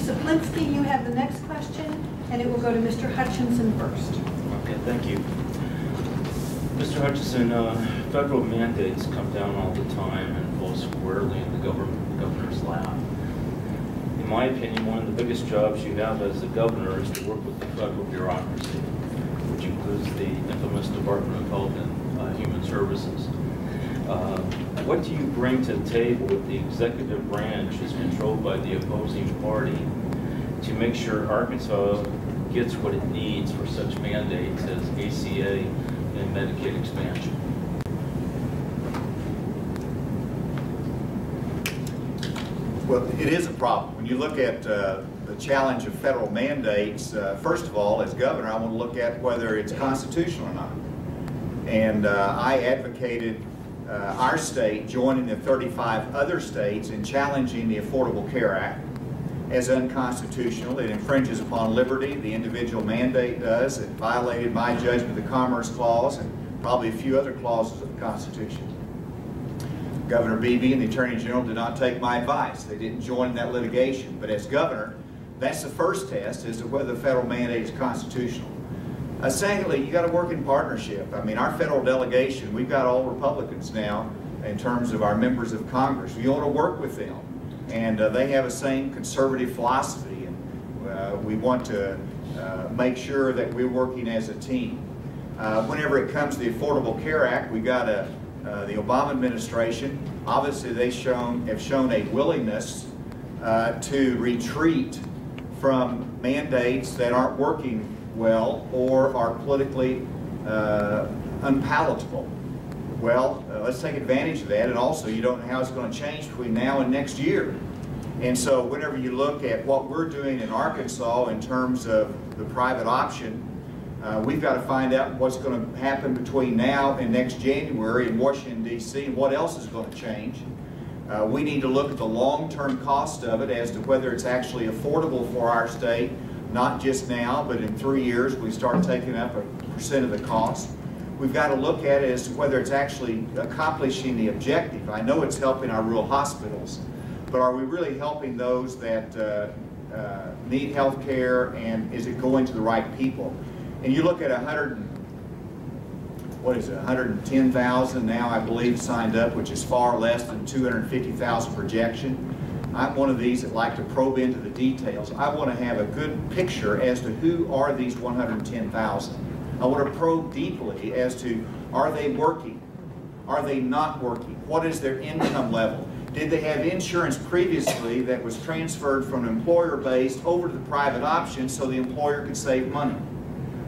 Saplinski, you have the next question, and it will go to Mr. Hutchinson first. Okay, thank you. Mr. Hutchinson, federal mandates come down all the time and fall squarely in the governor's lap. In my opinion, one of the biggest jobs you have as a governor is to work with the federal bureaucracy, which includes the infamous Department of Health and Human Services. What do you bring to the table if the executive branch is controlled by the opposing party to make sure Arkansas gets what it needs for such mandates as ACA and Medicaid expansion? Well, it is a problem. When you look at the challenge of federal mandates, first of all, as governor, I want to look at whether it's constitutional or not. And I advocated our state joining the 35 other states in challenging the Affordable Care Act as unconstitutional. It infringes upon liberty, the individual mandate does. It violated my judgment of the Commerce Clause and probably a few other clauses of the Constitution. Governor Beebe and the Attorney General did not take my advice. They didn't join in that litigation. But as governor, that's the first test as to whether the federal mandate is constitutional. Secondly, you got to work in partnership. I mean, our federal delegation, we've got all Republicans now in terms of our members of Congress. You want to work with them. And they have the same conservative philosophy. And we want to make sure that we're working as a team. Whenever it comes to the Affordable Care Act, we got the Obama administration, obviously they have shown a willingness to retreat from mandates that aren't working well or are politically unpalatable. Well, let's take advantage of that, and also you don't know how it's going to change between now and next year. And so whenever you look at what we're doing in Arkansas in terms of the private option, we've got to find out what's going to happen between now and next January in Washington, D.C., and what else is going to change. We need to look at the long-term cost of it as to whether it's actually affordable for our state, not just now, but in 3 years we start taking up a % of the cost. We've got to look at it as to whether it's actually accomplishing the objective. I know it's helping our rural hospitals, but are we really helping those that need health care, and is it going to the right people? And you look at 110,000 now, I believe, signed up, which is far less than 250,000 projection. I'm one of these that like to probe into the details. I want to have a good picture as to who are these 110,000. I want to probe deeply as to, are they working? Are they not working? What is their income level? Did they have insurance previously that was transferred from employer-based over to the private option so the employer could save money?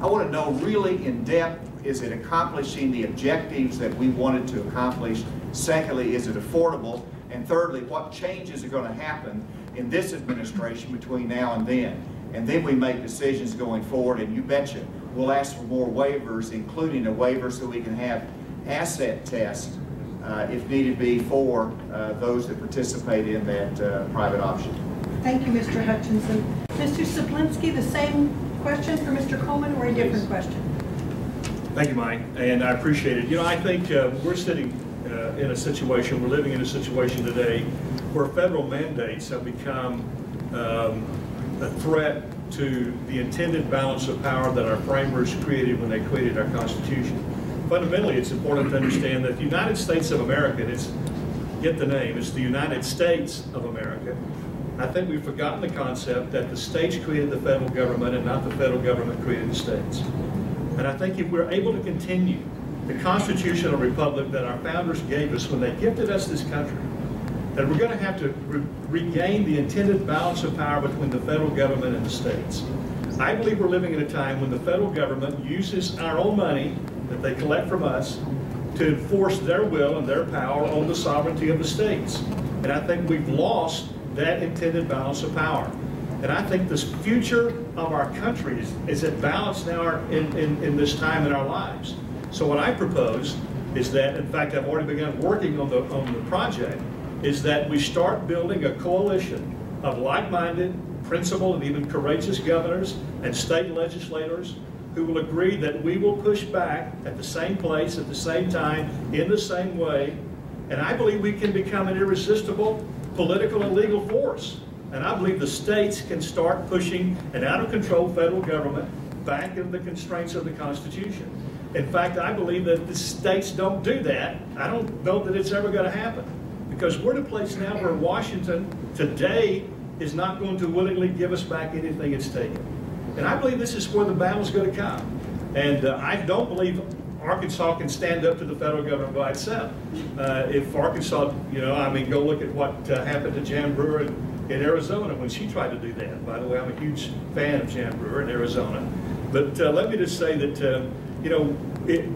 I want to know really in depth, is it accomplishing the objectives that we wanted to accomplish? Secondly, is it affordable? And thirdly, what changes are going to happen in this administration between now and then? And then we make decisions going forward, and you betcha, we'll ask for more waivers, including a waiver so we can have asset tests, if needed be, for those that participate in that private option. Thank you, Mr. Hutchinson. Mr. Saplinski, the same question for Mr. Coleman, or a different question? Thank you, Mike, and I appreciate it. You know, I think we're sitting in a situation, we're living in a situation today where federal mandates have become a threat to the intended balance of power that our framers created when they created our Constitution. Fundamentally, it's important to understand that the United States of America, and it's, get the name, it's the United States of America. I think we've forgotten the concept that the states created the federal government and not the federal government created the states. And I think if we're able to continue the constitutional republic that our founders gave us when they gifted us this country, that we're going to have to regain the intended balance of power between the federal government and the states. I believe we're living in a time when the federal government uses our own money that they collect from us to enforce their will and their power on the sovereignty of the states. And I think we've lost that intended balance of power. And I think the future of our country is at balance now in this time in our lives. So what I propose is that, in fact, I've already begun working on the project, is that we start building a coalition of like-minded, principled, and even courageous governors and state legislators who will agree that we will push back at the same place, at the same time, in the same way. And I believe we can become an irresistible political and legal force And I believe the states can start pushing an out-of-control federal government back into the constraints of the Constitution. In fact, I believe that if the states don't do that, I don't know that it's ever going to happen. Because we're in a place now where Washington today is not going to willingly give us back anything it's taken. And I believe this is where the battle's going to come. And I don't believe Arkansas can stand up to the federal government by itself. If Arkansas, I mean, go look at what happened to Jan Brewer in Arizona when she tried to do that. By the way, I'm a huge fan of Jan Brewer in Arizona. But let me just say that,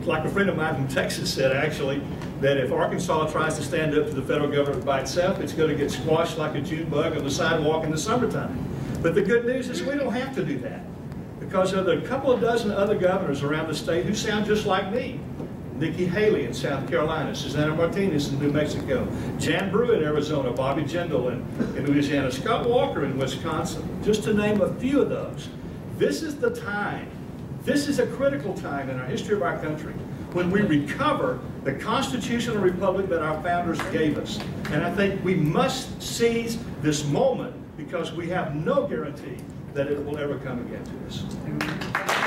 like a friend of mine from Texas said, actually, that if Arkansas tries to stand up to the federal government by itself, it's going to get squashed like a June bug on the sidewalk in the summertime. But the good news is we don't have to do that, because there are a couple of dozen other governors around the state who sound just like me. Nikki Haley in South Carolina, Susana Martinez in New Mexico, Jan Brewer in Arizona, Bobby Jindal in Louisiana, Scott Walker in Wisconsin, just to name a few of those. This is the time, this is a critical time in our history of our country when we recover the constitutional republic that our founders gave us. And I think we must seize this moment, because we have no guarantee that it will ever come again to us.